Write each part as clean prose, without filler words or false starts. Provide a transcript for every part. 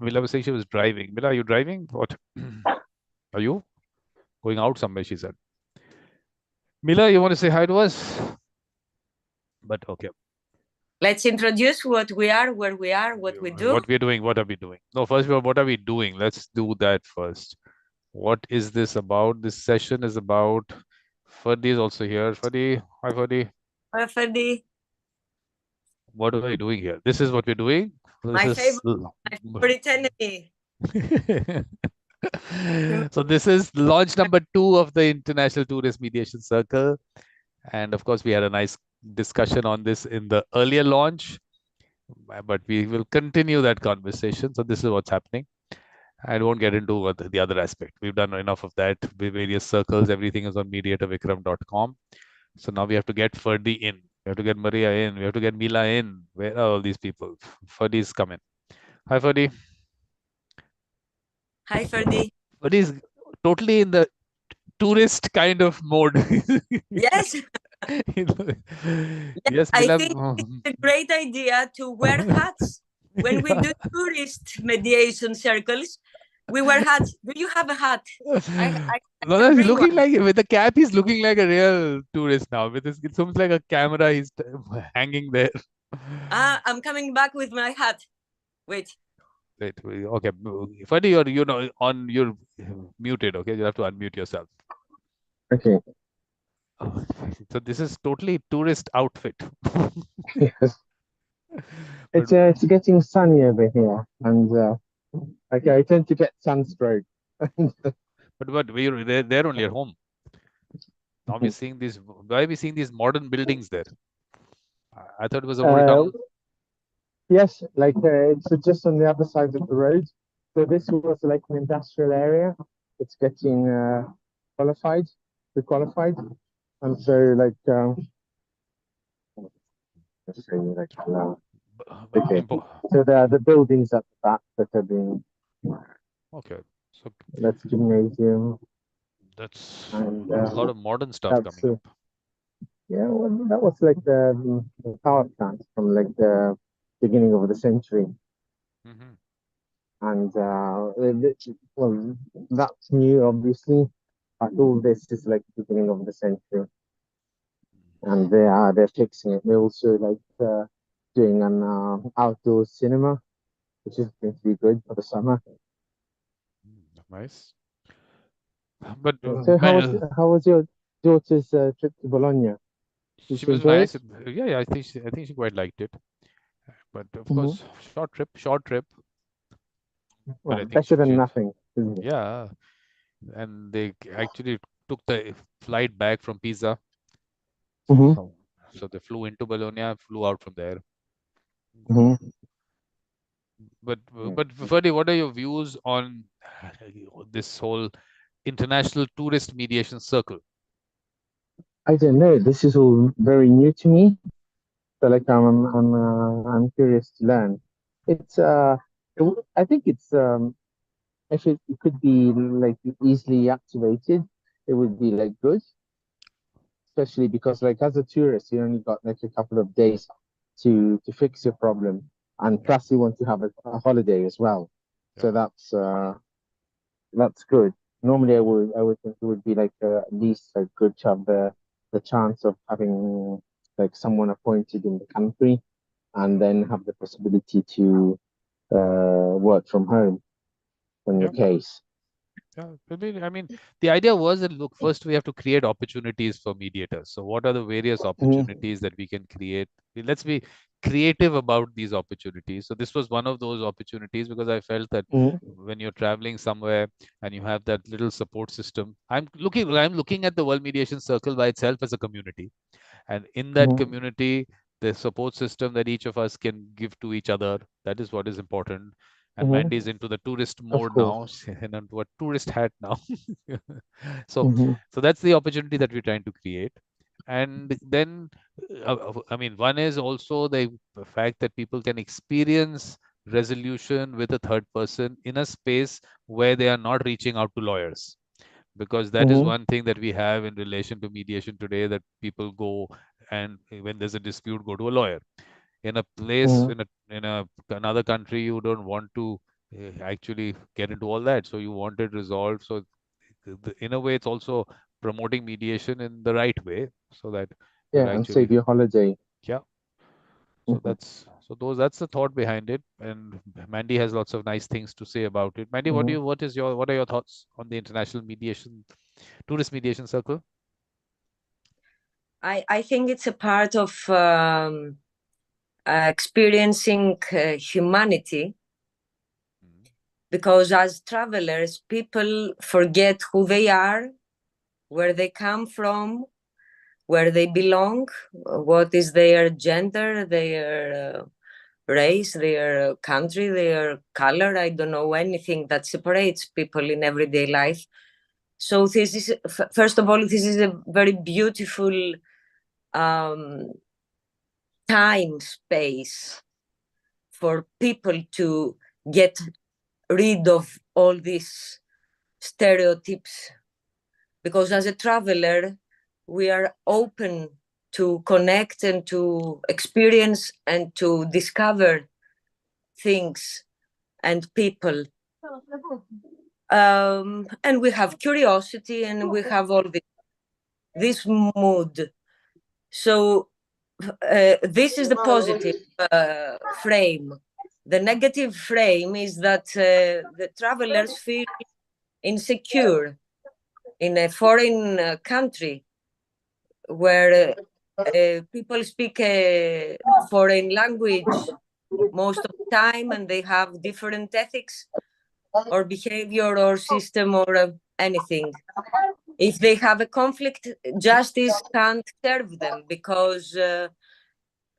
Mila was saying she was driving. Mila, are you driving? What? Are you going out somewhere? She said. Mila, you want to say hi to us? But okay. Let's introduce what we are, where we are, what we do. What we're doing, what are we doing? No, first of all, what are we doing? Let's do that first. What is this about? This session is about. Ferdi is also here. Ferdi, hi Ferdi. Ferdi, What are we doing here? This is what we're doing. This my is. favorite enemy. So this is launch number 2 of the International Tourist Mediation Circle. And of course, we had a nice discussion on this in the earlier launch, but we will continue that conversation. So this is what's happening. I won't get into the other aspect. We've done enough of that with various circles. Everything is on mediatorvikram.com. So now we have to get Ferdi in. We have to get Maria in. We have to get Mila in. Where are all these people? Ferdi's coming. Hi, Ferdi. Hi, Ferdi. Ferdi's totally in the tourist kind of mode. Yes. Yes, I Mila. think it's a great idea to wear hats. When we do tourist mediation circles, we wear hats. Do you have a hat? No, he's looking like, with the cap, he's looking like a real tourist now. With this, it's almost like a camera, he's hanging there. I'm coming back with my hat. Wait. Wait, okay. Ferdi, you're muted, okay? You have to unmute yourself. Okay. So this is totally tourist outfit. Yes. It's getting sunny over here, and okay, I tend to get sunstroke. But we're there only at home. Now we're seeing these. Why are we seeing these modern buildings there? I thought it was a old town. Yes, like it's just on the other side of the road. So this was like an industrial area. It's getting requalified, and so like let's say like okay. So the buildings at the back that are being So that's gymnasium. That's and, a lot of modern stuff coming up. Yeah, well, that was like the power plant from like the beginning of the century. And well, that's new, obviously, but all this is like the beginning of the century. And they're fixing it. They're also like doing an outdoor cinema, which is going to be good for the summer. Nice. But so how was your daughter's trip to Bologna? She was nice. Yeah, I think she quite liked it. But of course, short trip. Well, but better than nothing, isn't it? Yeah, and they actually took the flight back from Pisa. So they flew into Bologna, flew out from there. But Ferdi, what are your views on this whole International Tourist Mediation Circle? I don't know. This is all very new to me. So like I'm curious to learn. It's I think it's if it could be like easily activated, it would be like good. Especially because like as a tourist, you only got like a couple of days to fix your problem, and plus you want to have a holiday as well. So that's good. Normally I would think it would be like at least like good to have the chance of having like someone appointed in the country, and then have the possibility to work from home in your case. Yeah, I mean, the idea was that look, first we have to create opportunities for mediators. So what are the various opportunities that we can create? Let's be creative about these opportunities. So this was one of those opportunities, because I felt that when you're traveling somewhere and you have that little support system, I'm looking at the World Mediation Circle by itself as a community. And in that community, the support system that each of us can give to each other, that is what is important. And Mandy's into the tourist mode now, and into a tourist hat now. So that's the opportunity that we're trying to create. And then, I mean, one is also the fact that people can experience resolution with a third person in a space where they are not reaching out to lawyers. Because that is one thing that we have in relation to mediation today, that people go and when there's a dispute, go to a lawyer. In a place, in another country, you don't want to actually get into all that. So you want it resolved. So in a way, it's also promoting mediation in the right way, so that you're Yeah, and save actually, you holiday. yeah. So that's the thought behind it. And Mandy has lots of nice things to say about it. Mandy, Mhm. what are your thoughts on the International Tourist Mediation Circle? I think it's a part of experiencing humanity, because as travelers, people forget who they are, where they come from, where they belong, what is their gender, their race, their country, their color. I don't know anything that separates people in everyday life. So this is, first of all, this is a very beautiful time space for people to get rid of all these stereotypes, because as a traveler we are open to connect and to experience and to discover things and people, and we have curiosity and we have all this mood. So this is the positive frame. The negative frame is that the travelers feel insecure in a foreign country where people speak a foreign language most of the time, and they have different ethics or behavior or system or anything. If they have a conflict, justice can't serve them, because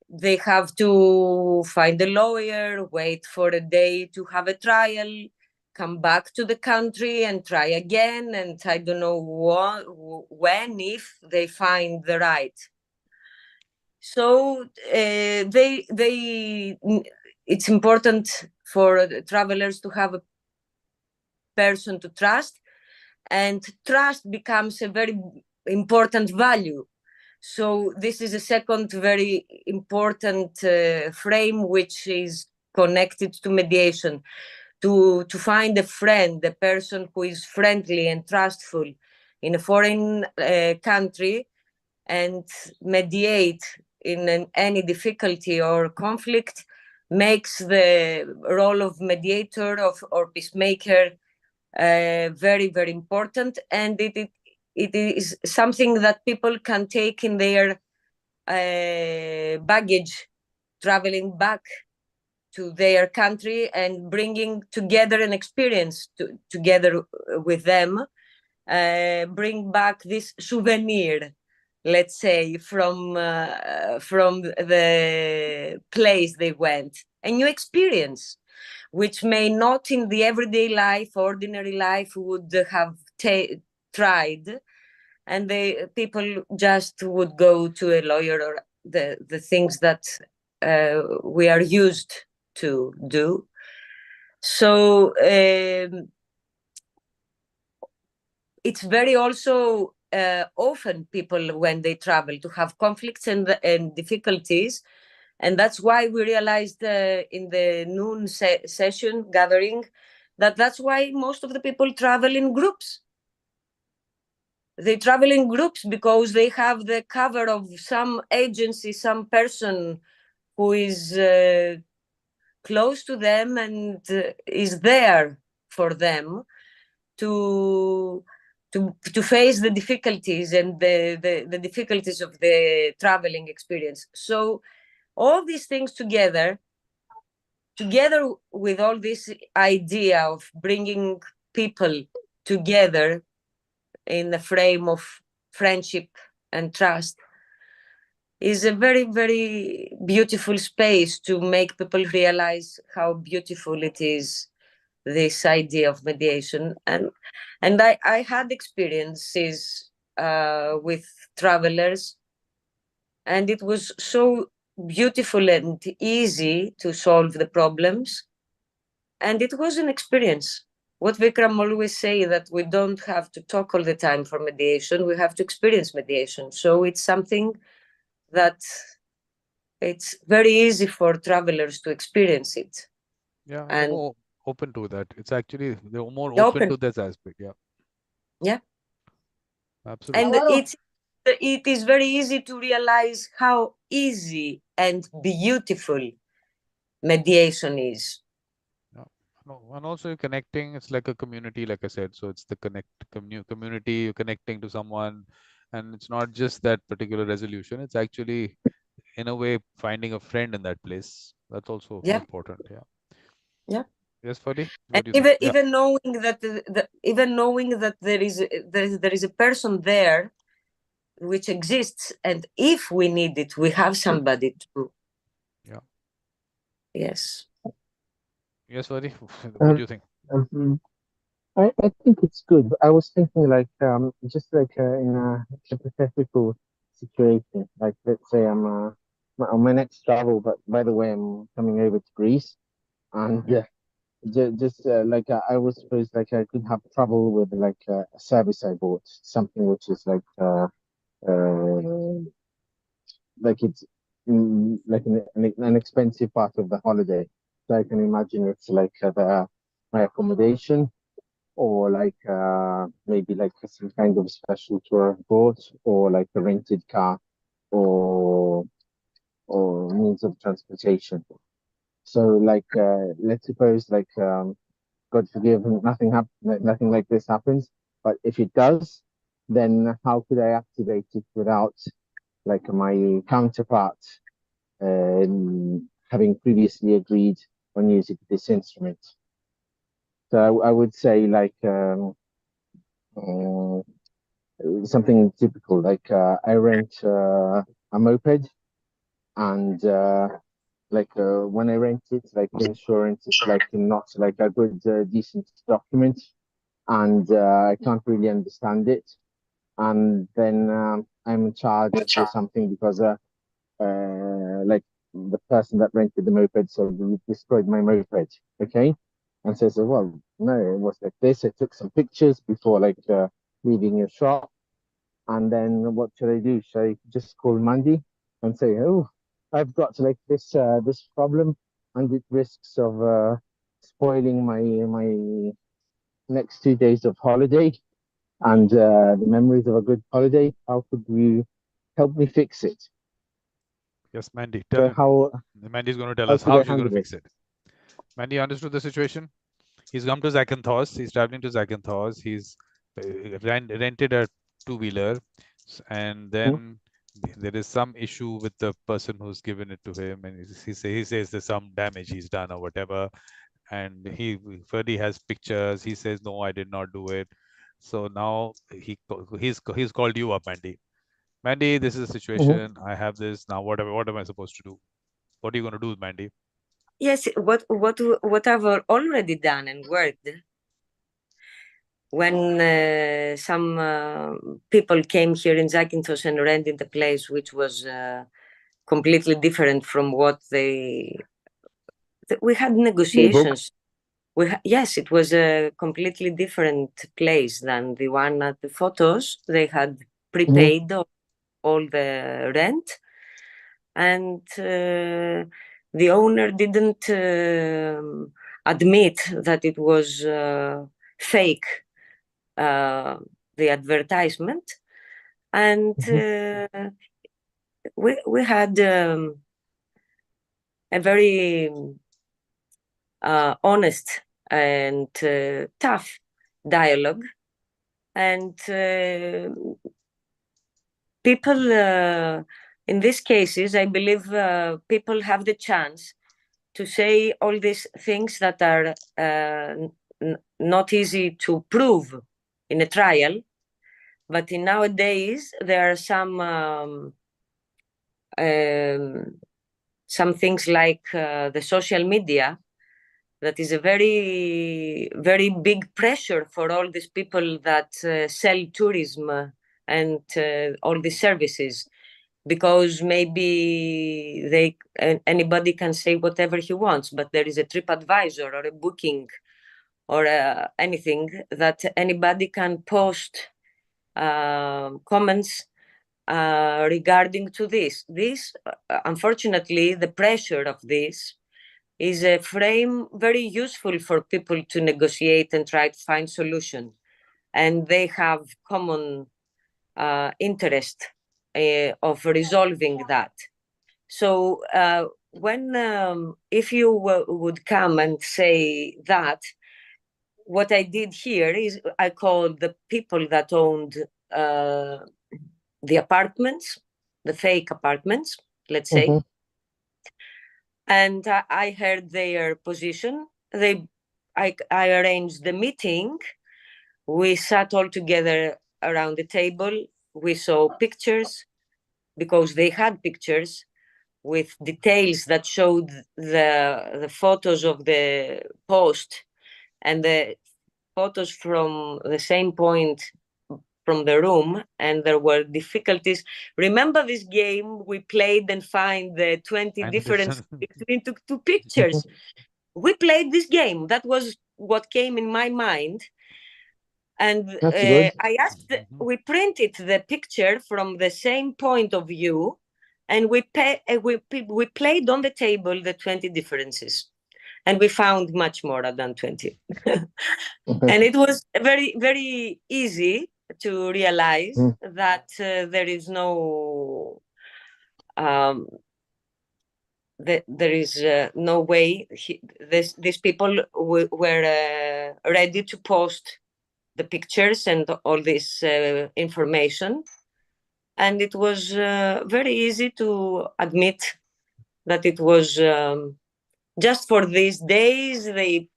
they have to find a lawyer, wait for a day to have a trial, come back to the country and try again, and I don't know when, if they find the right. So it's important for travelers to have a person to trust, and trust becomes a very important value. So this is a second very important frame which is connected to mediation. To find a friend, a person who is friendly and trustful in a foreign country, and mediate in any difficulty or conflict, makes the role of mediator or peacemaker very, very important. And it is something that people can take in their baggage, traveling back to their country and bringing together an experience together with them, bring back this souvenir, let's say, from the place they went, a new experience, which may not in the everyday life, ordinary life, would have tried, and the people just would go to a lawyer or the things that we are used to do. So it's very also often people, when they travel, to have conflicts and difficulties. And that's why we realized in the noon session gathering that's why most of the people travel in groups. They travel in groups because they have the cover of some agency, some person who is close to them and is there for them to face the difficulties and the difficulties of the traveling experience. So all these things together with all this idea of bringing people together in the frame of friendship and trust, is a very, very beautiful space to make people realize how beautiful it is, this idea of mediation. And I had experiences with travelers, and it was so beautiful and easy to solve the problems. And it was an experience. What Vikram always say, that we don't have to talk all the time for mediation, we have to experience mediation. So it's something that it's very easy for travelers to experience it. Yeah, And open to that. It's actually they're more open to this aspect. Yeah. Yeah. Absolutely. And it is very easy to realize how easy and beautiful mediation is. Yeah. No, and also you're connecting. It's like a community, like I said. So it's the community. You're connecting to someone, and it's not just that particular resolution. It's actually, in a way, finding a friend in that place. That's also important. Yeah. Yeah. Yes, Fadi, And what do you think? even knowing that there is a person there which exists, and if we need it, we have somebody to. Yeah. Yes. Yes, Fadi, what do you think? I think it's good. I was thinking like just like in a hypothetical situation. Like let's say I'm on my next travel, but by the way, I'm coming over to Greece, and just like I was supposed like I could have trouble with like a service I bought, something which is uh, like it's like an expensive part of the holiday. So I can imagine it's like my accommodation or like maybe like some kind of special tour boat or like a rented car or means of transportation. So like let's suppose like God forgive nothing like this happens, but if it does, then how could I activate it without like my counterpart having previously agreed on using this instrument? So I would say like uh, something typical. Like I rent a moped, and when I rent it, like the insurance is like not like a good decent document, and I can't really understand it. And then I'm charged for something because like the person that rented the moped said you destroyed my moped. Okay, and so I said, well, no, it was like this. I took some pictures before like leaving your shop. And then what should I do? Should I just call Mandy and say, "Oh, I've got like this problem, and it risks of spoiling my next 2 days of holiday and the memories of a good holiday. How could you help me fix it?" Yes, Mandy, tell So him. how Mandy's going to tell how us could how I she's going to handle it? fix it. Mandy understood the situation. He's come to Zakynthos. He's traveling to Zakynthos. He's rented a two-wheeler, and Hmm? then there is some issue with the person who's given it to him, and he says there's some damage he's done or whatever. And Ferdy has pictures. He says, no, I did not do it. So now he's called you up, Mandy. Mandy, this is a Mhm. situation. I have this now. What am I supposed to do? What are you going to do, Mandy? Yes, what I've already done and worked when some people came here in Zakynthos and rented the place, which was completely different from what we had negotiations. Yes, it was a completely different place than the one at the photos. They had Mhm. prepaid all the rent, and the owner didn't admit that it was fake, the advertisement, and Mhm. we had a very honest and tough dialogue, and people in these cases, I believe people have the chance to say all these things that are not easy to prove in a trial, but in nowadays there are some things like the social media that is a very, very big pressure for all these people that sell tourism and all these services, because maybe anybody can say whatever he wants, but there is a TripAdvisor or a Booking or anything that anybody can post comments regarding to this. Unfortunately, the pressure of this is a frame very useful for people to negotiate and try to find solution. And they have common interest of resolving that. So if you would come and say that, what I did here is I called the people that owned the apartments, the fake apartments, let's say, and I heard their position. I arranged the meeting. We sat all together around the table. We saw pictures because they had pictures with details that showed the photos of the post and the photos from the same point from the room, and there were difficulties. Remember this game we played and find the 20 differences between two pictures? We played this game. That was what came in my mind. And I asked, we printed the picture from the same point of view, and we played on the table the 20 differences. And we found much more than 20. And it was very, very easy to realize that there is no there is no way these people were ready to post the pictures and all this information. And it was very easy to admit that it was just for these days. They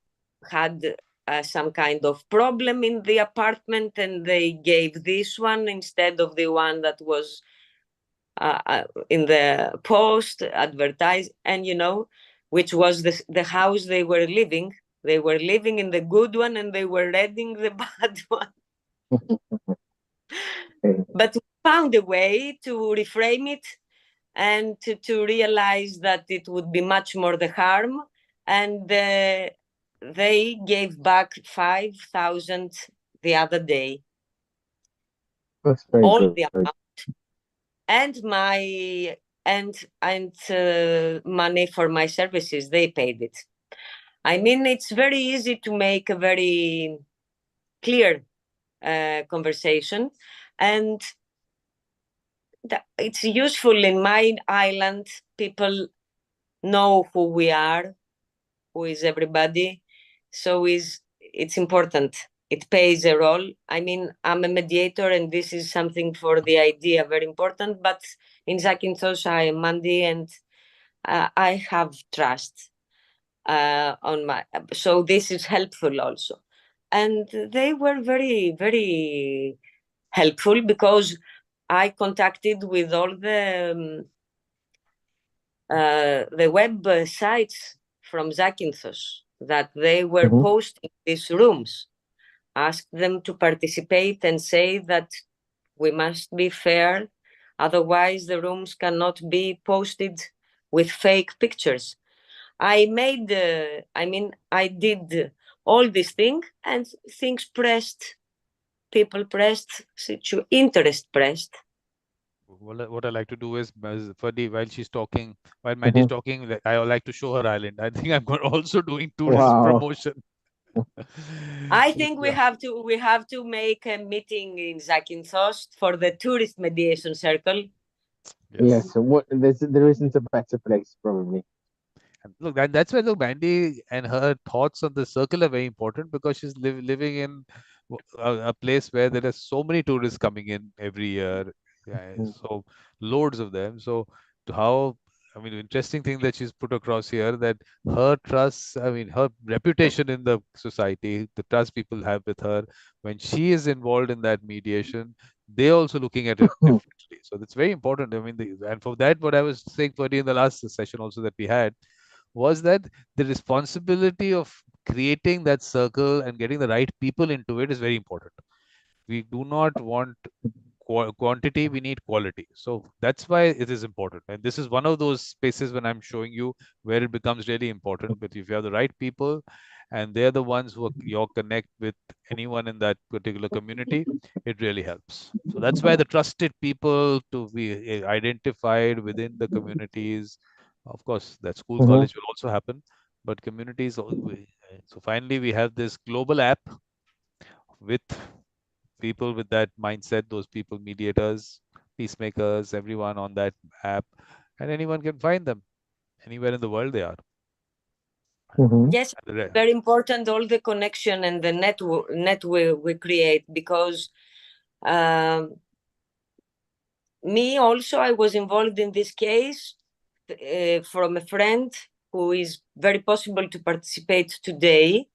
had some kind of problem in the apartment, and they gave this one instead of the one that was in the post advertised, and which was the house they were living. They were living in the good one, and they were renting the bad one. But we found a way to reframe it and to realize that it would be much more the harm. And they gave back 5,000 the other day. That's very all good. the amount, and money for my services. They paid it. I mean, it's very easy to make a very clear conversation, and it's useful. In my island, people know who we are, who is everybody. So it's important. It plays a role. I mean, I'm a mediator, and this is something for the idea very important. But in Zakynthos, I am Mandy, and I have trust on my. So this is helpful also. And they were very, very helpful, because I contacted with all the web sites from Zakynthos that they were posting these rooms, asked them to participate and say that we must be fair, otherwise the rooms cannot be posted with fake pictures. I did all these things, and things pressed, people pressed, interest pressed. What I like to do is, Fadi, while she's talking, while Mandy's talking, I like to show her island. I think I'm also doing tourist promotion. I think we have to make a meeting in Zakynthos for the Tourist Mediation Circle. Yes. So there isn't a better place, probably. And look, that's why Mandy and her thoughts on the circle are very important, because she's living in a place where there are so many tourists coming in every year. Yeah, so loads of them. So interesting thing that she's put across here, that her trust, her reputation in the society, the trust people have with her, when she is involved in that mediation, they're also looking at it differently. So that's very important. And for that, what I was saying, Ferdy, in the last session also that we had, was that the responsibility of creating that circle and getting the right people into it is very important. We do not want quantity, we need quality. So that's why it is important. And this is one of those spaces when I'm showing you where it becomes really important. But if you have the right people, and they're the ones who you connect with anyone in that particular community, it really helps. So that's why the trusted people to be identified within the communities. Of course, that school college will also happen, but communities. So finally, we have this global app with people with that mindset, those people, mediators, peacemakers, everyone on that app, and anyone can find them anywhere in the world they are. Yes, very important, all the connection and the network we create, because me also, I was involved in this case from a friend who is very possible to participate today.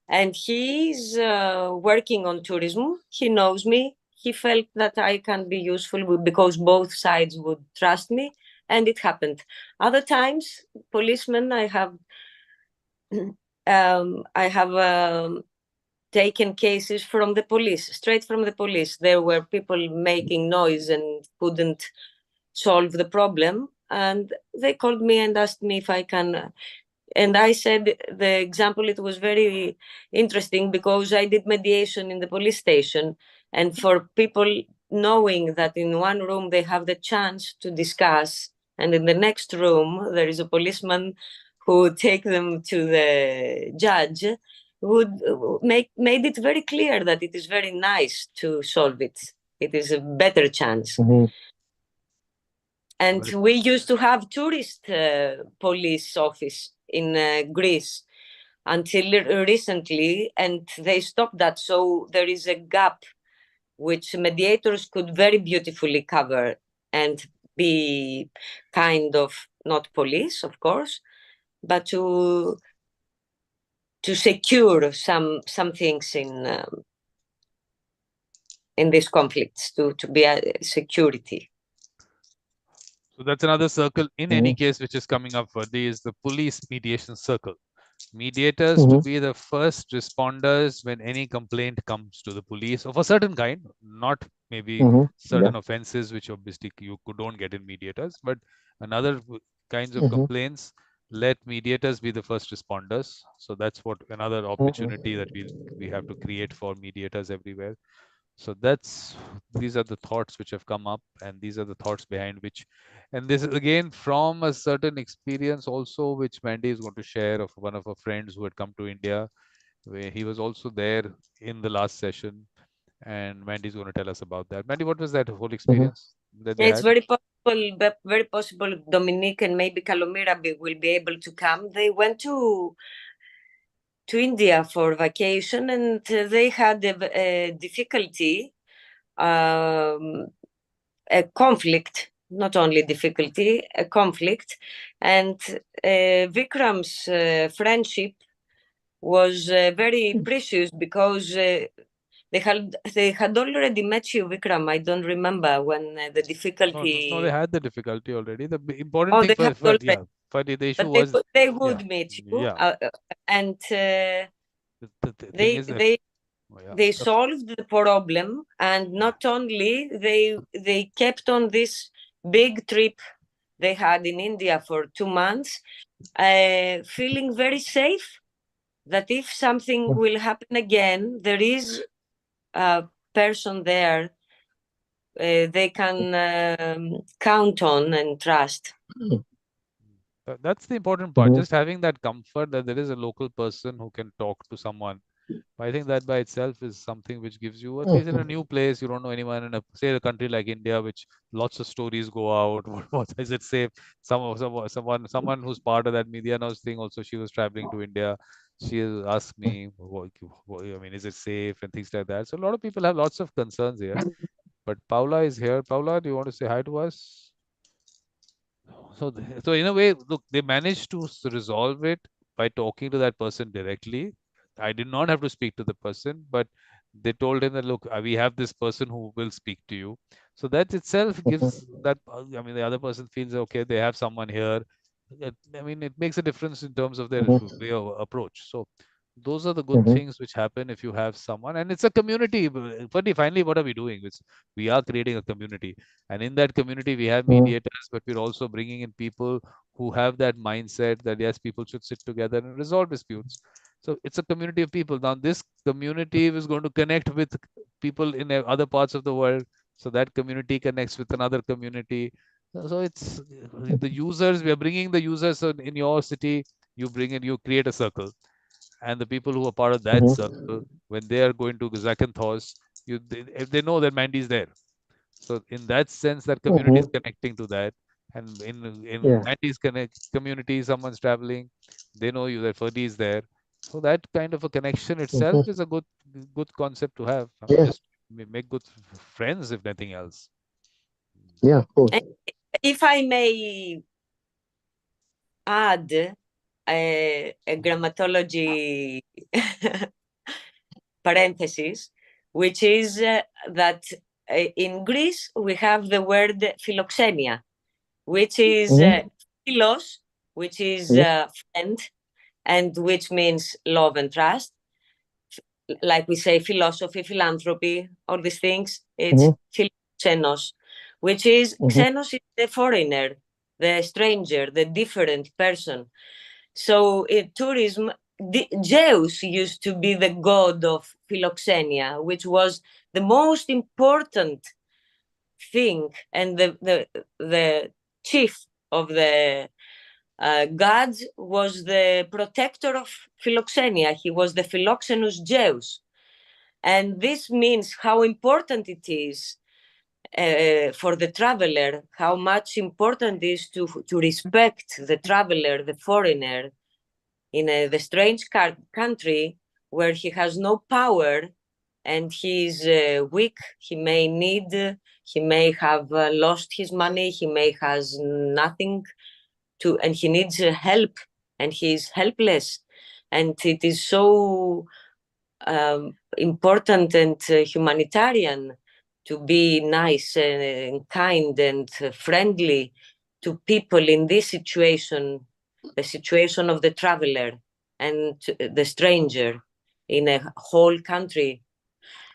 And he's working on tourism. He knows me. He felt that I can be useful because both sides would trust me, and it happened. Other times, policemen, I have taken cases from the police, straight from the police. There were people making noise and couldn't solve the problem, and they called me and asked me if I can. And I said the example, it was very interesting because I did mediation in the police station. And for people knowing that in one room they have the chance to discuss, and in the next room there is a policeman who would take them to the judge, would made it very clear that it is very nice to solve it. It is a better chance. And we used to have tourist police office in Greece until recently, and they stopped that. So there is a gap which mediators could very beautifully cover and be kind of not police, of course, but to secure some things in these conflicts, to be a security. So that's another circle in any case which is coming up for is the police mediation circle. Mediators to be the first responders when any complaint comes to the police of a certain kind, not maybe certain offenses which obviously you don't get in mediators, but another kinds of complaints. Let mediators be the first responders. So that's what another opportunity that we have to create for mediators everywhere. So these are the thoughts which have come up, and these are the thoughts behind which, and this is again from a certain experience also which Mandy is going to share of one of her friends who had come to India, where he was also there in the last session, and Mandy is going to tell us about that. Mandy, what was that whole experience that they it's had? very possible Dominique and maybe Kalomira will be able to come. They went to India for vacation, and they had a difficulty, a conflict, not only difficulty, a conflict. And Vikram's friendship was very precious because they had already met you, Vikram. I don't remember when the difficulty. No, they had the difficulty already. The important thing for the issue but was they would meet you. Yeah. And the thing is that, they solved the problem, and not only they kept on this big trip they had in India for 2 months, feeling very safe that if something will happen again, there is a person there they can count on and trust. That's the important part. Just having that comfort that there is a local person who can talk to someone. I think that by itself is something which gives you, at least in a new place, you don't know anyone in say a country like India, which lots of stories go out. What is it safe? Someone who's part of that media now thing also, she was traveling to India. She asked me, I mean, is it safe and things like that. So a lot of people have lots of concerns here. But Paula is here. Paula, do you want to say hi to us? So in a way, look, they managed to resolve it by talking to that person directly. I did not have to speak to the person, but they told him that, look, we have this person who will speak to you. So that itself gives that, I mean, the other person feels, okay, they have someone here. I mean, it makes a difference in terms of their way of approach. So those are the good things which happen if you have someone, and it's a community. But finally, what are we doing? We are creating a community, and in that community we have mediators, but we're also bringing in people who have that mindset that yes, people should sit together and resolve disputes. So it's a community of people. Now this community is going to connect with people in other parts of the world, so that community connects with another community. So it's the users, we are bringing the users in your city. you bring in, you create a circle, and the people who are part of that circle, when they are going to Zakynthos, if they know that Mandy's there. So in that sense, that community is connecting to that. And in Mandy's community, someone's traveling, they know you that Ferdy is there. So that kind of a connection itself is a good concept to have. I mean, just make good friends, if nothing else. Yeah, of course. And if I may add a grammatology parenthesis, which is that in Greece we have the word philoxenia, which is philos, which is friend, and which means love and trust. Like we say, philosophy, philanthropy, all these things. It's philoxenos, which is xenos is the foreigner, the stranger, the different person. So in tourism, Zeus used to be the god of philoxenia, which was the most important thing and the chief of the gods was the protector of philoxenia. He was the philoxenous Zeus. And this means how important it is for the traveler, how much important it is to respect the traveler, the foreigner, in the strange country where he has no power and he is weak. He may have lost his money, he may has nothing to, and he needs help, and he is helpless. And it is so important and humanitarian to be nice and kind and friendly to people in this situation, the situation of the traveler and the stranger in a whole country.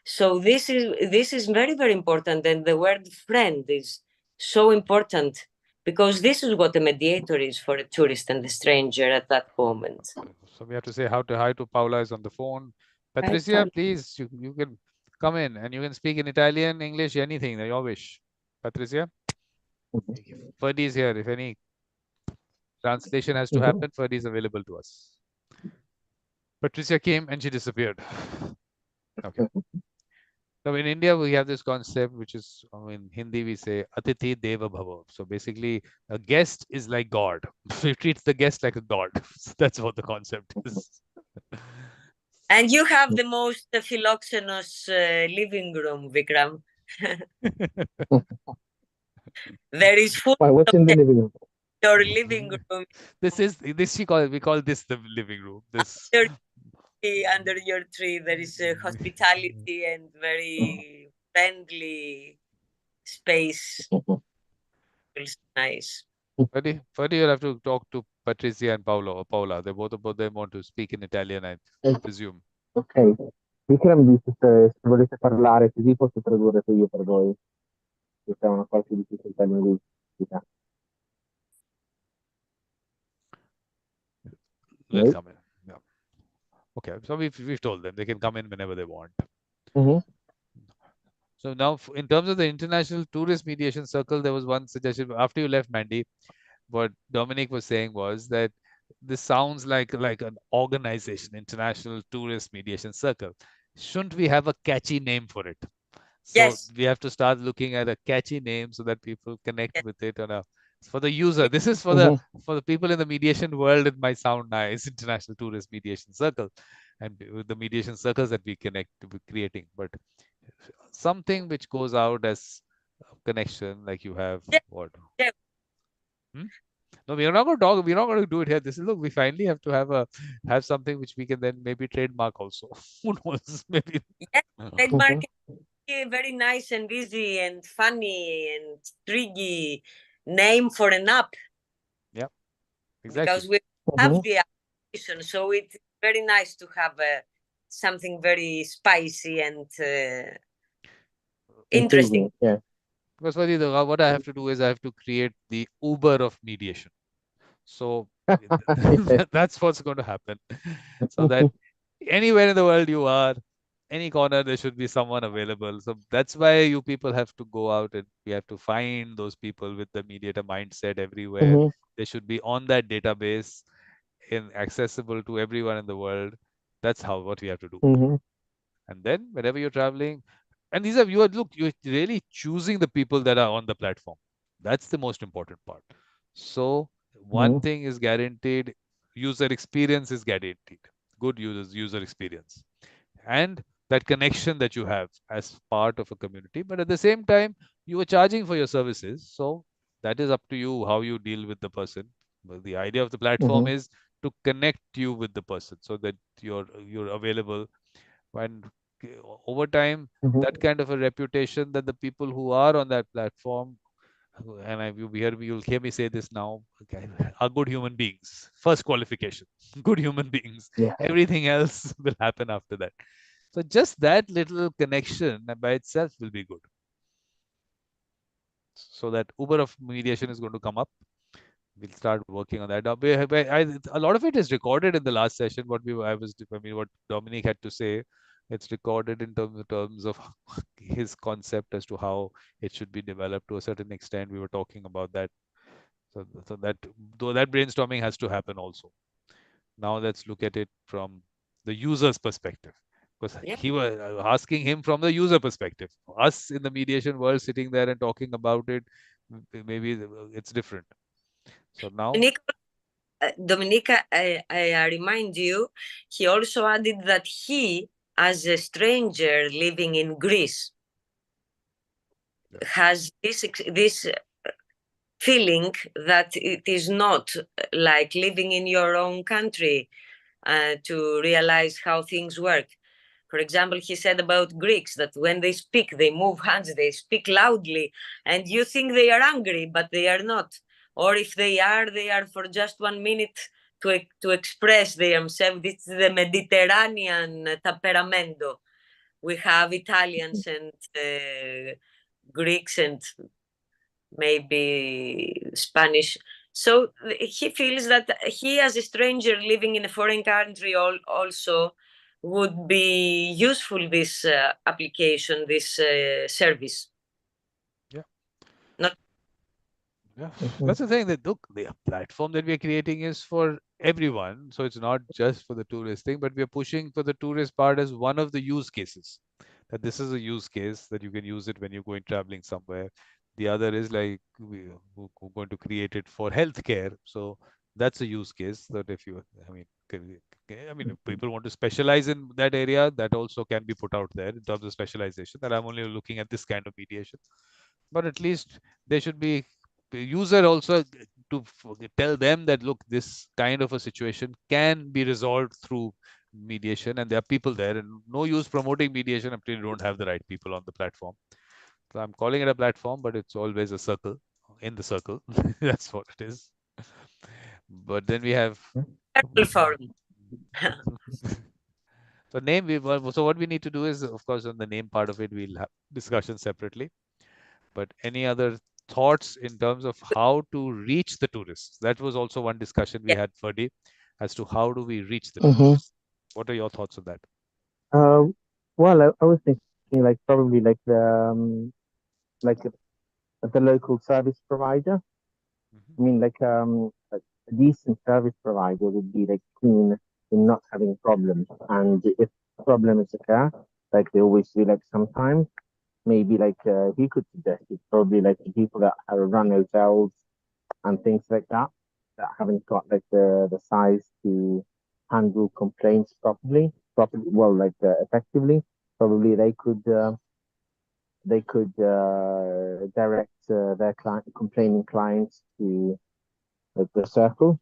So this is very, very important. And the word friend is so important because this is what a mediator is for a tourist and a stranger at that moment. So we have to say hi to Paula is on the phone. Patricia, please, you can come in and you can speak in Italian, English, anything that you wish. Patricia? Ferdy is here. If any translation has to happen, Ferdy is available to us. Patricia came and she disappeared. Okay. So in India, we have this concept, which is, in Hindi, we say Atithi Deva Bhava. So basically, a guest is like God. So you treat the guest like a God. So that's what the concept is. And you have the most philoxenous living room, Vikram. There is food. Why, what's in the living room? Your living room. We call this the living room. This under your tree, there is hospitality and very friendly space. It's nice. Ferdy, you'll have to talk to Patricia and Paula. They both of them want to speak in Italian, I presume. Ok. Vikram dice se volete parlare così posso tradurre io per voi. Se c'è una qualche difficoltà linguistica. Let's come in. Yeah. Okay, so we've told them they can come in whenever they want. So now, in terms of the International Tourist Mediation Circle, there was one suggestion after you left, Mandy. What Dominic was saying was that this sounds like an organization, International Tourist Mediation Circle. Shouldn't we have a catchy name for it? So yes. We have to start looking at a catchy name so that people connect with it for the user. This is for the people in the mediation world. It might sound nice, International Tourist Mediation Circle, and with the mediation circles that we connect to be creating, but something which goes out as a connection, like you have what? Yeah. No, we are not going to talk. We're not going to do it here. This is, look, we finally have to have something which we can then maybe trademark also. Who knows? Maybe. Yes, trademark is very nice and easy and funny and tricky name for an app. Yeah, exactly. Because we have the application, so it's very nice to have something very spicy and interesting. Yeah. Because what I have to do is I have to create the Uber of mediation. So that's what's going to happen. So that anywhere in the world you are, any corner, there should be someone available. So that's why you people have to go out and we have to find those people with the mediator mindset everywhere. They should be on that database. accessible to everyone in the world. That's what we have to do. Mm-hmm. And then whenever you're traveling, and you're really choosing the people that are on the platform. That's the most important part. So one Mm-hmm. thing is guaranteed, user experience is guaranteed. Good user experience. And that connection that you have as part of a community. But at the same time, you are charging for your services. So that is up to you how you deal with the person. But the idea of the platform Mm-hmm. is to connect you with the person so that you're available. And over time, that Mm-hmm. kind of a reputation that the people who are on that platform, and you'll hear me say this now, okay, are good human beings. First qualification, good human beings. Yes. Everything else will happen after that. So just that little connection by itself will be good. So that Uber of mediation is going to come up. We'll start working on that. A lot of it is recorded in the last session. What Dominic had to say, it's recorded in terms of his concept as to how it should be developed to a certain extent. We were talking about that. So that though that brainstorming has to happen also. Now let's look at it from the user's perspective, because Yeah. he was asking him from the user perspective. Us in the mediation world sitting there and talking about it, maybe it's different. So now, Dominica, I remind you, he also added that he, as a stranger living in Greece, has this feeling that it is not like living in your own country to realize how things work. For example, he said about Greeks that when they speak, they move hands, they speak loudly, and you think they are angry, but they are not. Or if they are for just 1 minute to express themselves. It's the Mediterranean temperamento. We have Italians and Greeks and maybe Spanish. So he feels that he, as a stranger living in a foreign country, also would be useful this application, this service. yeah, Not yeah, Mm-hmm. that's the thing. That look, the platform that we're creating is for everyone, so it's not just for the tourist thing, but we're pushing for the tourist part as one of the use cases. That this is a use case that you can use it when you're going traveling somewhere. The other is like we're going to create it for healthcare. So that's a use case that if you, I mean, if people want to specialize in that area, that also can be put out there in terms of specialization. That I'm only looking at this kind of mediation, but at least there should be the user also to tell them that look, this kind of a situation can be resolved through mediation, and there are people there, and no use promoting mediation until you don't have the right people on the platform. So I'm calling it a platform, but it's always a circle in the circle. That's what it is. But then we have forum. so name. So what we need to do is, of course, on the name part of it, we'll have discussion separately. But any other thoughts in terms of how to reach the tourists? That was also one discussion we Yeah. had, Ferdy, as to how do we reach the Mm-hmm. tourists? What are your thoughts on that? Uh, well, I was thinking like probably like the local service provider. Mhm. I mean, like a decent service provider would be like keen in not having problems, and if problems occur, like they always do, like sometimes maybe like he could suggest it probably like the people that have run hotels and things like that haven't got like the size to handle complaints properly, well, like effectively. Probably they could direct their complaining clients to like the circle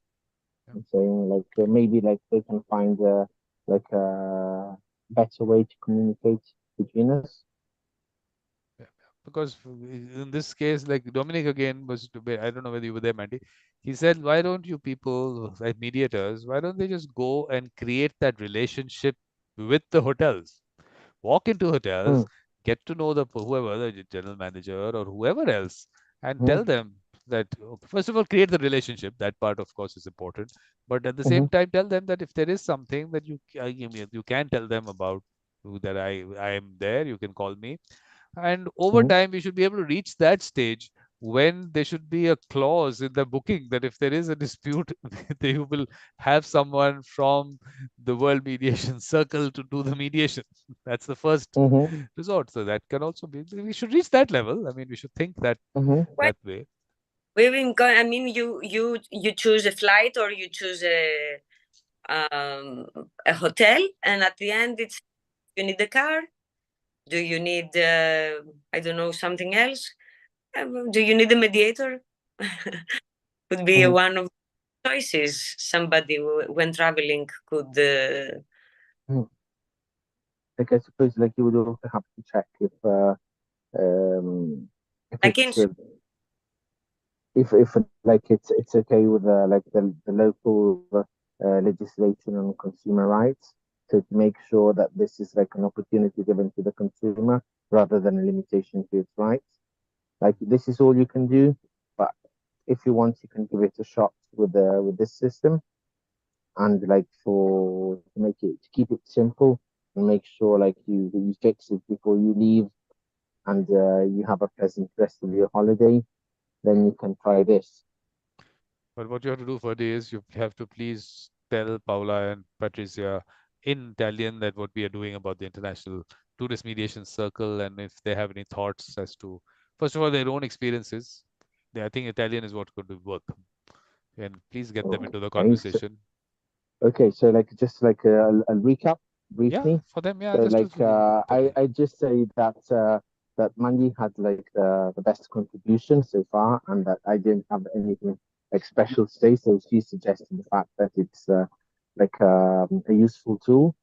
Yeah, and saying like maybe like they can find like a better way to communicate between us. yeah, yeah. Because in this case, like Dominic again I don't know whether you were there, Mandy. He said, why don't you people, like mediators, why don't they just go and create that relationship with the hotels? Walk into hotels, Mm, get to know whoever, the general manager or whoever else, and mm, tell them that, okay, first of all, create the relationship. That part, of course, is important. But at the mm, same time, tell them that if there is something that you can tell them about, that I am there, you can call me. And over mm, time, we should be able to reach that stage when there should be a clause in the booking that if there is a dispute, they will have someone from the World Mediation Circle to do the mediation. That's the first resort. So that can also be, we should reach that level. I mean, we should think that that way. I mean, you choose a flight or you choose a hotel, and at the end, it's you need a car. Do you need I don't know, something else? Do you need a mediator? Could be one of the choices somebody when traveling could. Like I suppose, like you would also have to check if if like it's okay with like the local legislation on consumer rights, so to make sure that this is like an opportunity given to the consumer rather than a limitation to its rights. Like this is all you can do, but if you want, you can give it a shot with this system, and like to keep it simple and make sure like you fix it before you leave, and you have a pleasant rest of your holiday. Then you can try this. But what you have to do for is you have to please tell Paola and Patricia in Italian that what we are doing about the International Tourist Mediation Circle, and if they have any thoughts as to, first of all, their own experiences. I think Italian is what could work. And please get them into the conversation. So like just like a recap briefly. Yeah, for them, yeah. So like I just say that that Mandy had like the best contribution so far, and that I didn't have anything like special to say. So she suggested the fact that it's like a useful tool,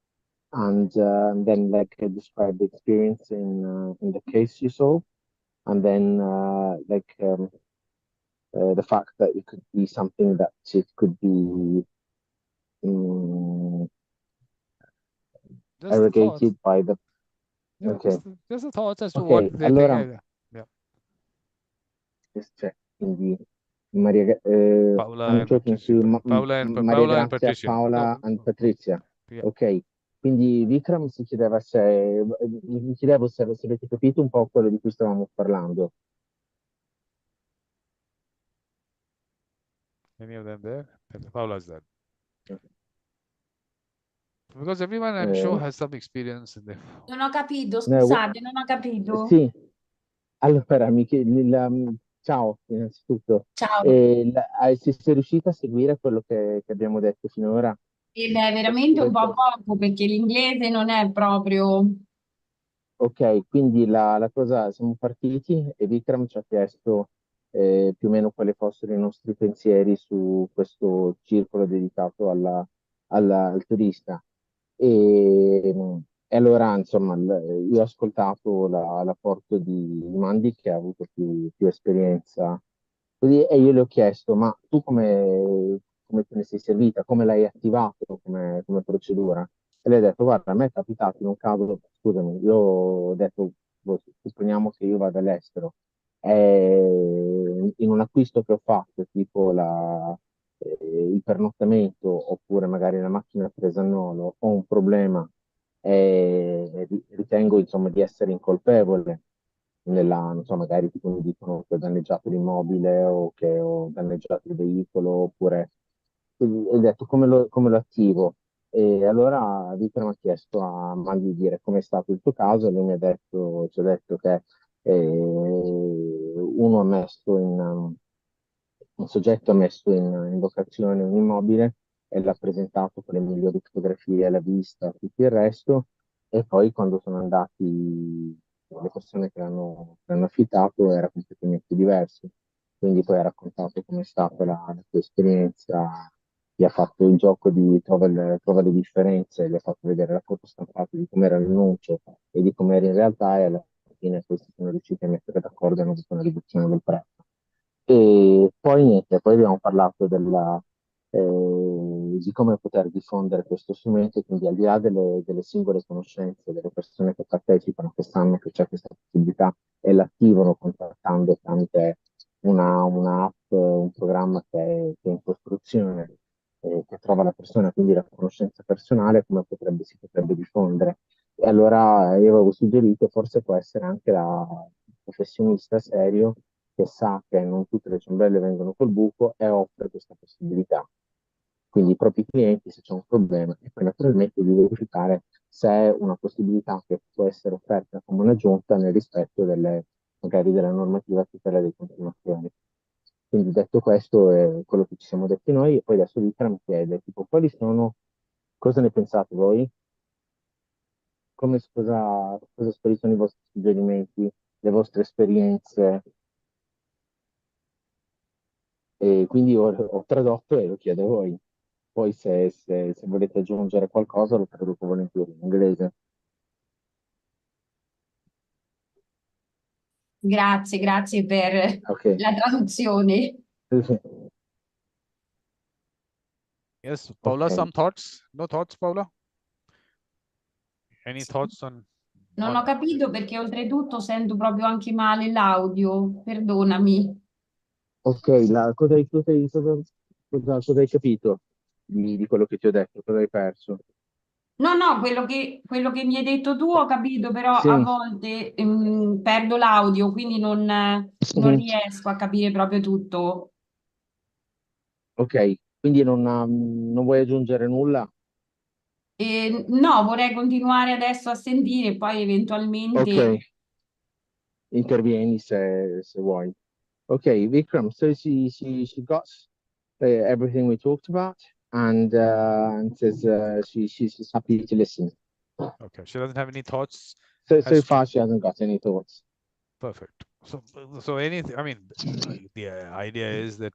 and then like I described the experience in the case you saw, and then the fact that it could be something that it could be irrigated by the. Yeah, okay. Just the thoughts as to what they allora, think. Yeah. Just check. Quindi Maria, Paola I'm and talking Patricia. to Maria Paola and Grazia, Patricia. Paola No. and Patricia. Yeah. Ok, quindi Vikram si chiedeva se, mi chiedevo se avete capito un po' quello di cui stavamo parlando. Any of them there? Paola's there. Because everyone, I'm sure, has some experience in there. Non ho capito, scusate, non ho capito. Sì, allora, ciao, innanzitutto. Ciao. Sei riuscita a seguire quello che abbiamo detto finora? Beh, veramente un po' poco, perché l'inglese non è proprio... Ok, quindi la cosa, siamo partiti e Vikram ci ha chiesto più o meno quali fossero i nostri pensieri su questo circolo dedicato al turista. E, e allora, insomma, io ho ascoltato l'apporto di Mandy, che ha avuto più esperienza. Così, e io le ho chiesto, ma tu come te ne sei servita? Come l'hai attivato come procedura? E lei ha detto, guarda, a me è capitato in un caso, scusami, io ho detto, supponiamo che io vada all'estero, in un acquisto che ho fatto, tipo il pernottamento, oppure magari la macchina presa a nolo, ho un problema e ritengo, insomma, di essere incolpevole non so, magari tipo mi dicono che ho danneggiato l'immobile o che ho danneggiato il veicolo, oppure ho detto come lo attivo. E allora Vikram mi ha chiesto a Mandy di dire com'è stato il tuo caso, e lui ci ha detto che uno ha messo un soggetto ha messo in locazione un immobile e l'ha presentato con le migliori fotografie alla vista, tutto il resto, e poi quando sono andati le persone che l'hanno affittato era completamente diverso. Quindi poi ha raccontato com'è stata la sua esperienza, gli ha fatto il gioco di trova le differenze, gli ha fatto vedere la foto stampata di com'era l'annuncio e di com'era in realtà, e alla fine questi sono riusciti a mettere d'accordo e hanno avuto una riduzione del prezzo. E poi niente, poi abbiamo parlato di come poter diffondere questo strumento, quindi al di là delle singole conoscenze delle persone che partecipano, che sanno che c'è questa possibilità e l'attivano contattando tramite una app, un programma che è in costruzione, che trova la persona, quindi la conoscenza personale, come si potrebbe diffondere. E allora io avevo suggerito, forse può essere anche la professionista serio che sa che non tutte le ciambelle vengono col buco e offre questa possibilità. Quindi i propri clienti, se c'è un problema, e poi naturalmente di verificare se è una possibilità che può essere offerta come un'aggiunta nel rispetto magari della normativa a tutela dei consumatori. Quindi detto questo è quello che ci siamo detti noi, e poi adesso Vikram chiede, tipo, cosa ne pensate voi? Quali sono i vostri suggerimenti, le vostre esperienze? E quindi ho tradotto e lo chiedo a voi. Poi se volete aggiungere qualcosa lo traduco volentieri in inglese. Grazie per Ok. la traduzione. Yes, Paula, Ok. some thoughts? No thoughts, Paula? Any thoughts on Non ho capito perché oltretutto sento proprio anche male l'audio, perdonami. Ok, cosa hai capito di quello che ti ho detto? Cosa hai perso? No, quello che mi hai detto tu ho capito, però a Sì. volte perdo l'audio, quindi non riesco a capire proprio tutto. Ok, quindi non vuoi aggiungere nulla? No, vorrei continuare adesso a sentire e poi eventualmente. Ok, intervieni se vuoi. Okay, Vikram, so she got everything we talked about, and says she's happy to listen. Okay, she doesn't have any thoughts. So far, she hasn't got any thoughts. Perfect. So anything, I mean, the idea is that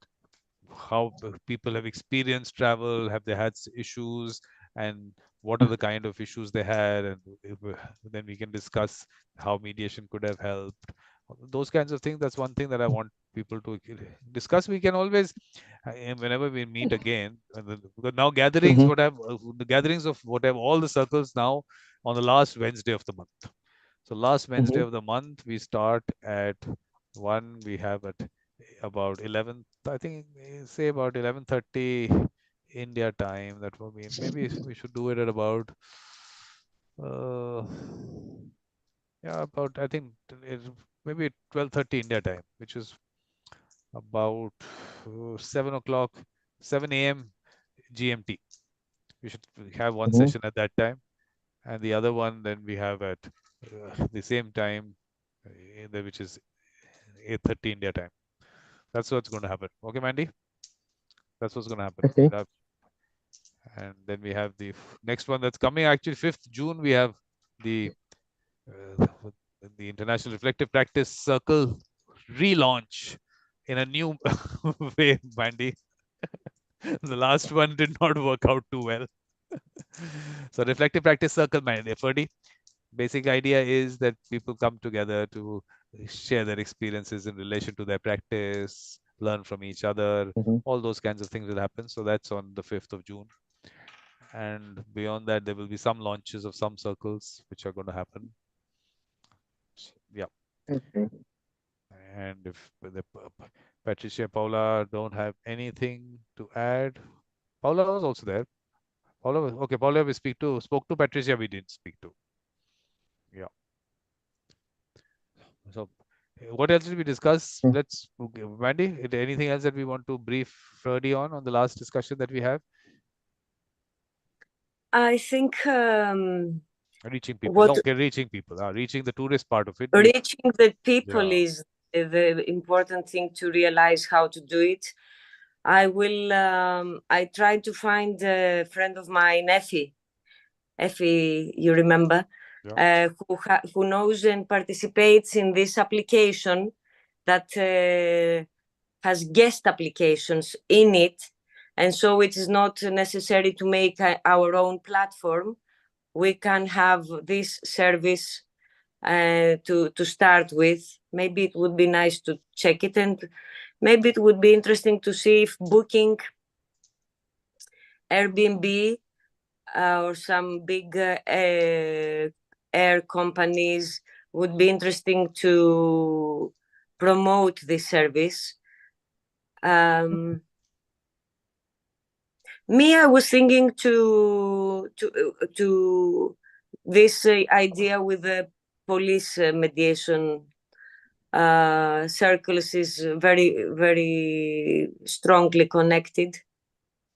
how people have experienced travel, have they had issues, and what are the kind of issues they had, and then we can discuss how mediation could have helped. Those kinds of things. That's one thing that I want people to discuss. We can always, whenever we meet again, because now gatherings, the gatherings of whatever all the circles now on the last Wednesday of the month. So last Wednesday of the month, we start at 1. We have at about 11. I think say about 11:30 India time. That will mean maybe we should do it at about about I think maybe 12:30 India time, which is about 7 o'clock, 7 a.m. GMT. We should have one session at that time, and the other one then we have at the same time, which is 8:30 India time. That's what's going to happen. Okay, Mandy? That's what's going to happen. Okay. And then we have the next one that's coming. Actually, 5th June, we have the International Reflective Practice Circle relaunch in a new way, Mandy. The last one did not work out too well. So Reflective Practice Circle, Mandy, FRD. Basic idea is that people come together to share their experiences in relation to their practice, learn from each other, all those kinds of things will happen. So that's on the 5th of June. And beyond that, there will be some launches of some circles which are going to happen. Yeah. Okay. And if Patricia, Paula don't have anything to add, Paula was also there. Paula was okay. Paula, we spoke to Patricia. We didn't speak to. Yeah. So, what else did we discuss? Let's, Mandy, anything else that we want to brief Ferdy on the last discussion that we have? I think reaching people. Reaching people. Reaching the tourist part of it. Reaching the people is the important thing to realize how to do it. I tried to find a friend of mine, Effie, you remember, who knows and participates in this application that has guest applications in it. And so it is not necessary to make our own platform. We can have this service to start with. Maybe it would be nice to check it, and maybe it would be interesting to see if Booking, Airbnb, or some big air companies would be interesting to promote this service. Me, I was thinking to this idea with the police mediation circles is very, very strongly connected.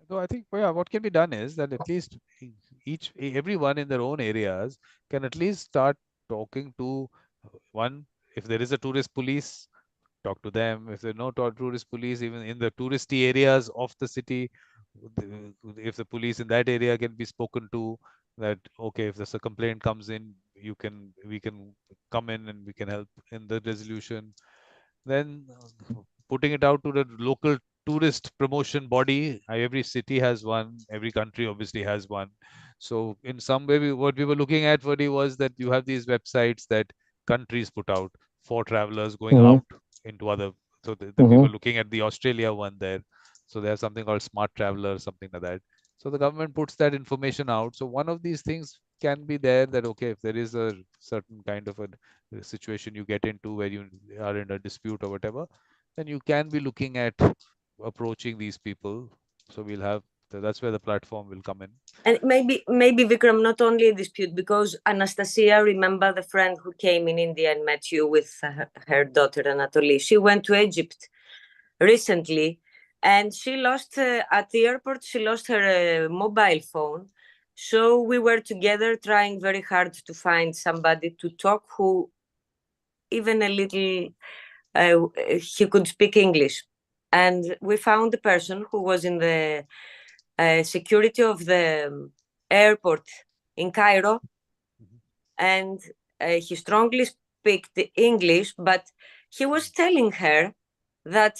So I think, yeah, what can be done is that at least everyone in their own areas can at least start talking to one. If there is a tourist police, talk to them. If there are no tourist police, even in the touristy areas of the city, if the police in that area can be spoken to, that okay, if there's a complaint comes in, we can come in and we can help in the resolution. Then putting it out to the local tourist promotion body. Every city has one, every country obviously has one. So in some way, what we were looking at, Vadi, was that you have these websites that countries put out for travelers going out into other. So we were looking at the Australia one there. So there's something called Smart Traveler, something like that. So the government puts that information out. So one of these things can be there, that okay, if there is a certain kind of a situation you get into where you are in a dispute or whatever, then you can be looking at approaching these people. So we'll have that's where the platform will come in. And maybe Vikram, not only a dispute, because Anastasia, remember the friend who came in India and met you with her daughter Anatoly? She went to Egypt recently, and she lost at the airport. She lost her mobile phone. So we were together trying very hard to find somebody to talk who, even a little, he could speak English. And we found the person who was in the security of the airport in Cairo, and he strongly speaks English, but he was telling her that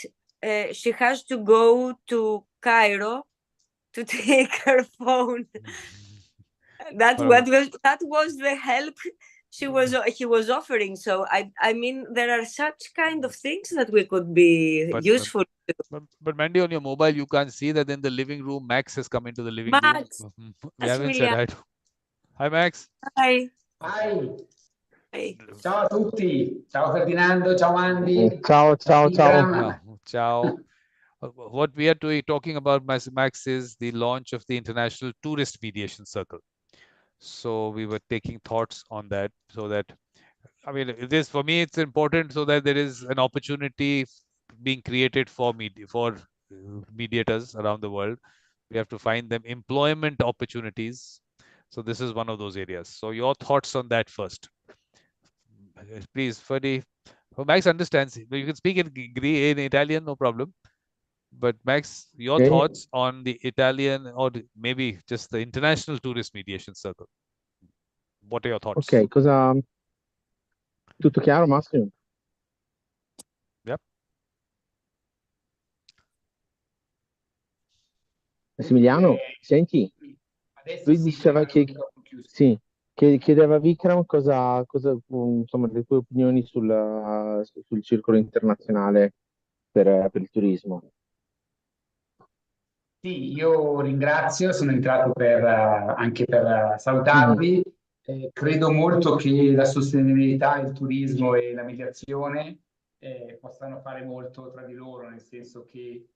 she has to go to Cairo to take her phone. That was the help he was offering. So I mean, there are such kind of things that we could be useful. But Mandy, on your mobile, you can't see that in the living room, Max has come into the living room. We haven't said hi. Hi, Max. Hi. Hi. Ciao a tutti. Ciao Ferdinando. Ciao Andy. Ciao, ciao, ciao. Ciao. What we are talking about, Max, is the launch of the International Tourist Mediation Circle. So we were taking thoughts on that, so that, I mean, for me, it's important so that there is an opportunity being created for mediators around the world. We have to find them employment opportunities. So this is one of those areas. So your thoughts on that first, please, Ferdy. Max understands. You can speak in Italian, no problem. But Max, your thoughts on the Italian, or maybe just the International Tourist Mediation Circle. What are your thoughts? Ok, tutto chiaro, Massimo? Yep. Massimiliano, senti? Lui diceva che sì, chiedeva a Vikram insomma, le tue opinioni sul circolo internazionale per il turismo. Sì, io ringrazio, sono entrato anche per salutarvi. Credo molto che la sostenibilità, il turismo e la mediazione possano fare molto tra di loro, nel senso che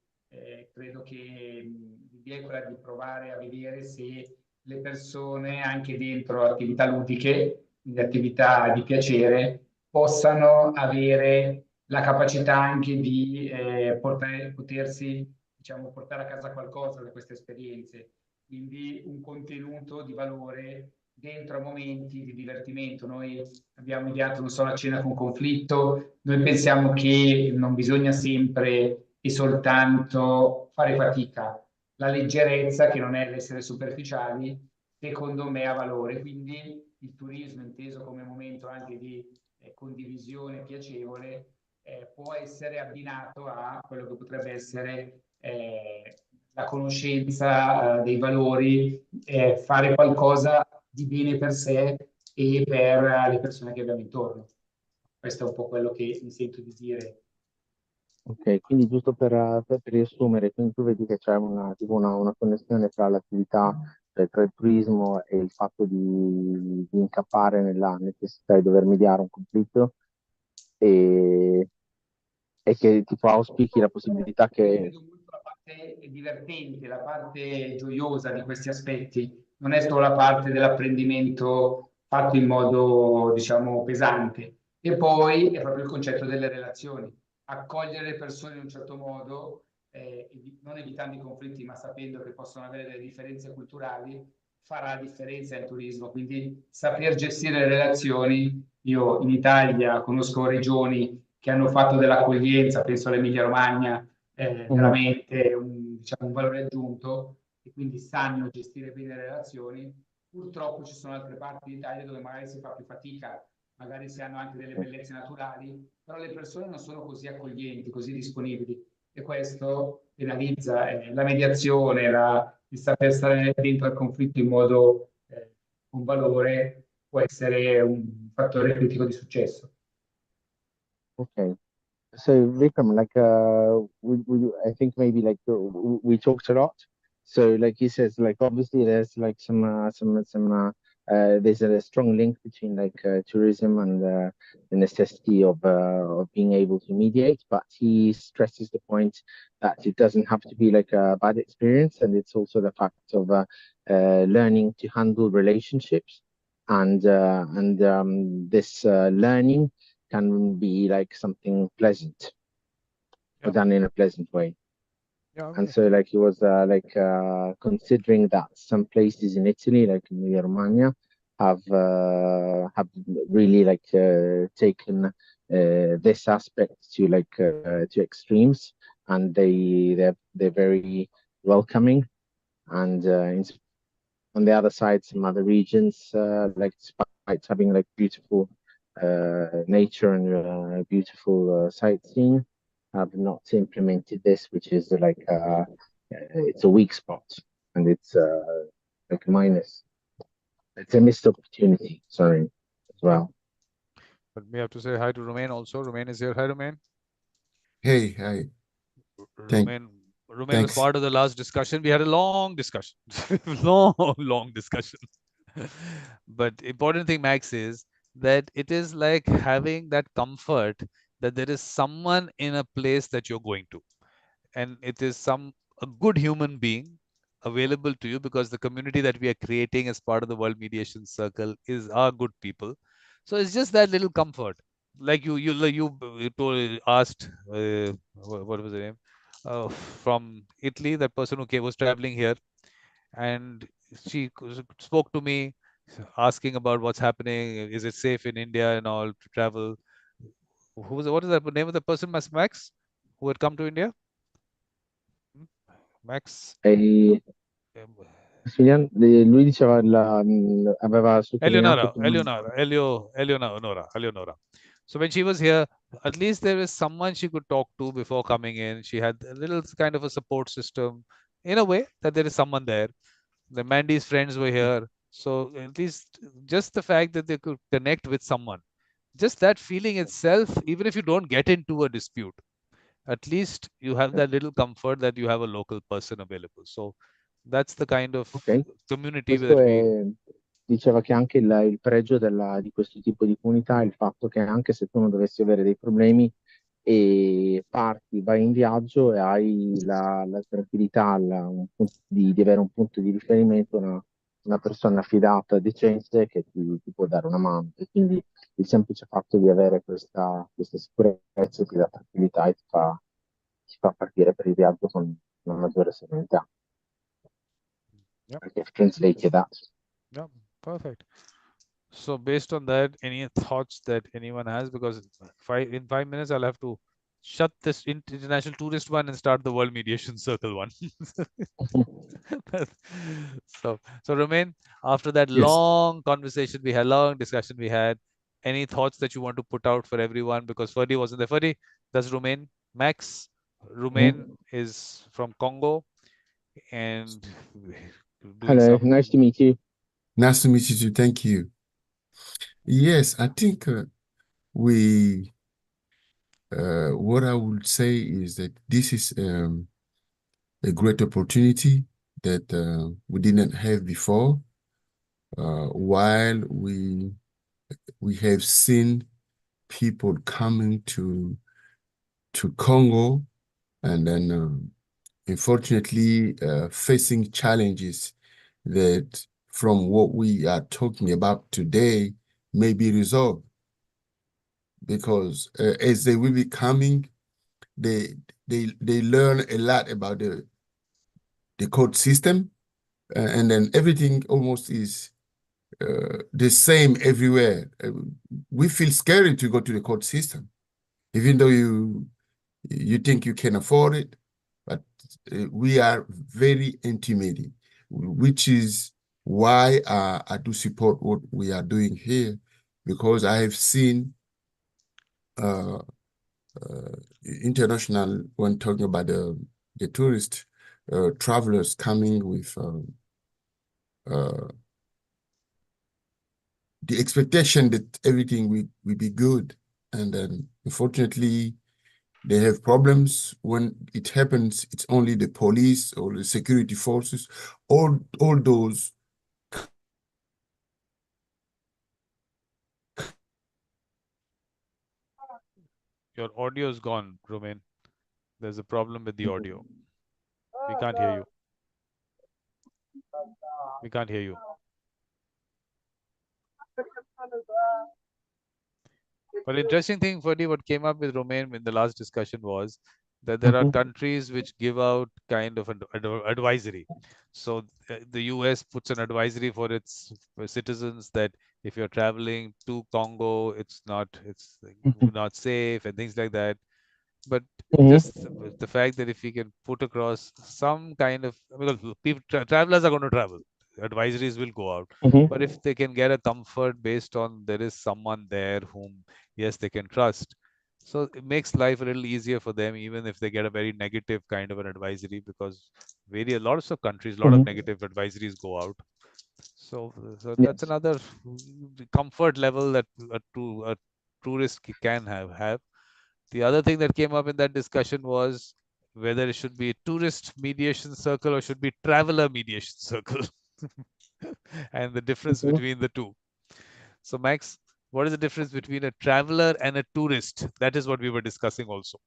credo che l'idea è quella di provare a vedere se le persone, anche dentro attività ludiche, quindi attività di piacere, possano avere la capacità anche di potersi, diciamo, portare a casa qualcosa da queste esperienze, quindi un contenuto di valore dentro a momenti di divertimento. Noi abbiamo ideato, non so, la cena con conflitto. Noi pensiamo che non bisogna sempre e soltanto fare fatica. La leggerezza, che non è l'essere superficiali, secondo me ha valore. Quindi il turismo, inteso come momento anche di condivisione piacevole, può essere abbinato a quello che potrebbe essere la conoscenza dei valori, fare qualcosa di bene per sé e per le persone che abbiamo intorno. Questo è un po' quello che mi sento di dire. Ok, quindi giusto per riassumere, quindi tu vedi che c'è una connessione tra l'attività, cioè tra il turismo e il fatto di incappare nella necessità di dover mediare un conflitto, e che tipo auspichi la possibilità che... La parte divertente, la parte gioiosa di questi aspetti, non è solo la parte dell'apprendimento fatto in modo, diciamo, pesante, E poi è proprio il concetto delle relazioni, accogliere le persone in un certo modo, non evitando i conflitti, ma sapendo che possono avere delle differenze culturali, farà differenza nel turismo. Quindi saper gestire le relazioni. Io in Italia conosco regioni che hanno fatto dell'accoglienza, penso all'Emilia Romagna, veramente diciamo, un valore aggiunto, e quindi sanno gestire bene le relazioni. Purtroppo ci sono altre parti d'Italia dove magari si fa più fatica, magari si hanno anche delle bellezze naturali, però le persone non sono così accoglienti, così disponibili, e questo penalizza la mediazione, il saper stare dentro al conflitto in modo con valore può essere un fattore critico di successo. Okay. So Vikram, like I think maybe like we talked a lot. So like he says, like obviously there's like there's a strong link between like tourism and the necessity of being able to mediate, but he stresses the point that it doesn't have to be like a bad experience, and it's also the fact of learning to handle relationships, and this learning can be like something pleasant or done in a pleasant way. Yeah. And so like he was considering that some places in Italy, like Emilia Romagna, have really like taken this aspect to extremes, and they're very welcoming. And on the other side, some other regions, like despite having like beautiful nature and beautiful sightseeing, have not implemented this, which is like it's a weak spot, and it's like a minus. It's a missed opportunity. Sorry, as well. But we have to say hi to Romain also. Romain is here. Hi, Romain. Hey, hi. Romain was Thanks. part of the last discussion. We had a long discussion, long discussion. But important thing, Max, is that it is like having that comfort that there is someone in a place that you're going to, and it is a good human being available to you, because the community that we are creating as part of the World Mediation Circle are good people. So it's just that little comfort. Like you asked, what was the name? From Italy, that person who was traveling here, and she spoke to me asking about what's happening, is it safe in India and all to travel. What is the name of the person, Max, who had come to India? Max? Lui diceva aveva sottolineato Eleonora. So when she was here, at least there was someone she could talk to before coming in. She had a little kind of a support system, in a way that there is someone there. The Mandy's friends were here. So at least just the fact that they could connect with someone, just that feeling itself, even if you don't get into a dispute, at least you have that little comfort that you have a local person available. So that's the kind of community that we... Diceva che anche il pregio di questo tipo di comunità è il fatto che anche se tu non dovessi avere dei problemi e parti, vai in viaggio e hai la tranquillità di avere un punto di riferimento, una persona affidata, decente, che ti può dare una mano. E quindi il semplice fatto di avere questa sicurezza ti dà tranquillità e ti fa partire per il viaggio con una maggiore serenità. Perché translate that. Yeah, perfect. So based on that, any thoughts that anyone has? Because in 5 minutes, I'll have to shut this International Tourist one and start the World Mediation Circle one. So Romain, after that long conversation we had, long discussion we had, any thoughts that you want to put out for everyone? Because Ferdy wasn't there. Ferdy, that's Romain. Max, Romain is from Congo, and hello, nice to meet you. Nice to meet you too. Thank you. Yes, I think what I would say is that this is a great opportunity that we didn't have before. While we have seen people coming to Congo, and then unfortunately facing challenges that from what we are talking about today may be resolved. because as they will be coming, they learn a lot about the court system, and then everything almost is the same everywhere. We feel scary to go to the court system, even though you think you can afford it, but we are very intimidating, which is why I do support what we are doing here, because I have seen international, when talking about the tourist travelers coming with the expectation that everything will be good, and then unfortunately they have problems. When it happens, it's only the police or the security forces, all those. Your audio is gone, Romain. There's a problem with the audio. We can't hear you. We can't hear you. But interesting thing, Ferdy, what came up with Romain in the last discussion was that there are countries which give out kind of an advisory. So the US puts an advisory for its citizens that if you're traveling to Congo, it's not safe and things like that. But just the fact that if we can put across some kind of, because people, travelers are going to travel, advisories will go out. But if they can get a comfort based on there is someone there whom, yes, they can trust. So it makes life a little easier for them, even if they get a very negative kind of an advisory, because lots of countries, a lot of negative advisories go out. So that's another comfort level that a tourist can have. The other thing that came up in that discussion was whether it should be a tourist mediation circle or should be traveler mediation circle, and the difference between the two. So Max, what is the difference between a traveler and a tourist? That is what we were discussing also.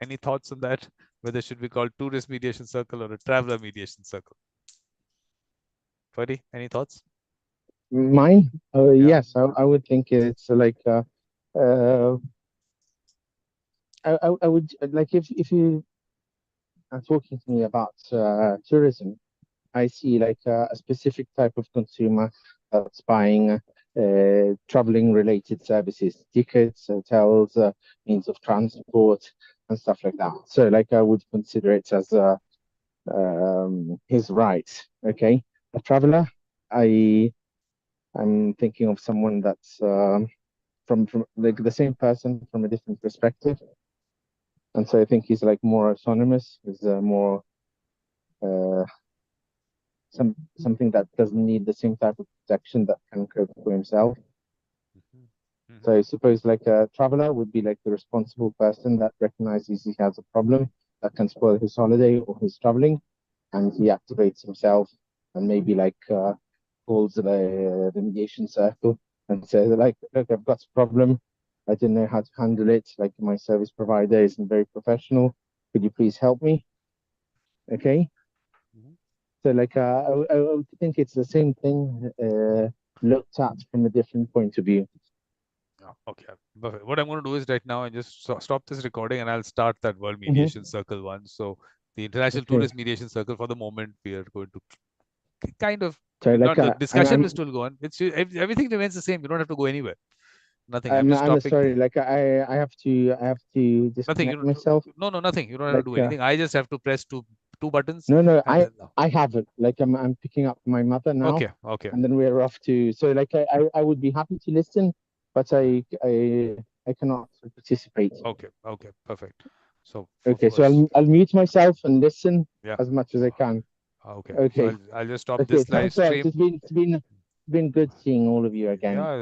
Any thoughts on that? Whether it should be called tourist mediation circle or a traveler mediation circle? Ferdy, any thoughts? Mine? Yes, I would think it's like I would like, if you are talking to me about tourism, I see like a specific type of consumer that's buying traveling related services, tickets, hotels, means of transport, and stuff like that. So like I would consider it as his right. Okay, a traveler, I'm thinking of someone that's from like the same person from a different perspective, and so I think he's like more autonomous, is more something that doesn't need the same type of protection that can cope for himself. So I suppose like a traveler would be like the responsible person that recognizes he has a problem that can spoil his holiday or his traveling, and he activates himself and maybe like calls the mediation circle and says like, look, I've got a problem. I didn't know how to handle it. Like my service provider isn't very professional. Could you please help me? Okay. So like I would think it's the same thing looked at from a different point of view. Okay. Perfect. What I'm going to do is right now I just stop this recording and I'll start that World Mediation Circle one. So the International Tourist Mediation Circle, for the moment, we are going to kind of, so like, the discussion will still go on. It's everything remains the same. You don't have to go anywhere. Nothing. I'm just stopping. Sorry, like I have to disconnect myself. No, nothing. You don't have to do anything. I just have to press two buttons. No, I haven't. Like I'm picking up my mother now. Okay. And then we're off to. So like I would be happy to listen, but I cannot participate. Okay, perfect. So okay, so I'll mute myself and listen as much as I can. Okay. Okay. So I'll just stop this live thanks, stream. It's been good seeing all of you again. Yeah.